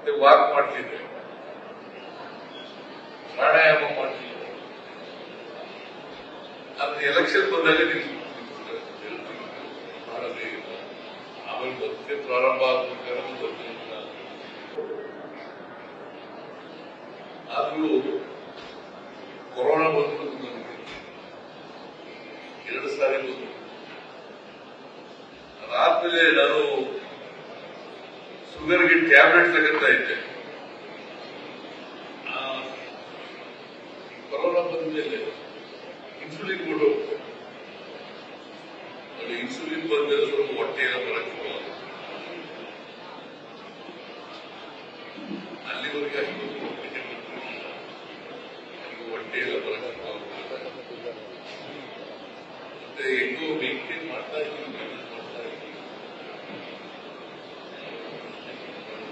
ಮತ್ತೆ ವಾಕ್ ಮಾಡ್ತಿದ್ದೆ, ಪ್ರಾಣಾಯಾಮ ಮಾಡ್ತಿದ್ದೆ. ಆದ್ರೆ ಎಲೆಕ್ಷನ್ ಬಂದಾಗ ಮಾಡಲೇ ಇಲ್ಲ. ಆಮೇಲೆ ಮತ್ತೆ ಪ್ರಾರಂಭ ಆಗಬೇಕಾದ್ರೆ ಆದ್ರೂ ಕೊರೋನಾ ಬಂದು ನನಗೆ 2 ಸಾರಿ ಬಂದು ಅದಾದ್ಮೇಲೆ ನಾನು ಶುಗರ್ಗೆ ಟ್ಯಾಬ್ಲೆಟ್ ತಗೋತಾ ಇದ್ದೆ. ಕೊರೋನಾ ಬಂದ ಮೇಲೆ ಇನ್ಸುಲಿನ್ ಕೊಡು, ಅಲ್ಲಿ ಇನ್ಸುಲಿನ್ ಬಂದರೆ ಸ್ವಲ್ಪ ಹೊಟ್ಟೆಯ ಬರಕ್ಕೆ ಅಲ್ಲಿವರೆಗೆ ಅಷ್ಟು ಹೊಟ್ಟೆಯೆಲ್ಲ ಬರಕ್ಕೆ ಮತ್ತೆ ಹೆಂಗೋ ಮೇಂಟೈನ್ ಮಾಡ್ತಾ ಇದ್ದೀನಿ.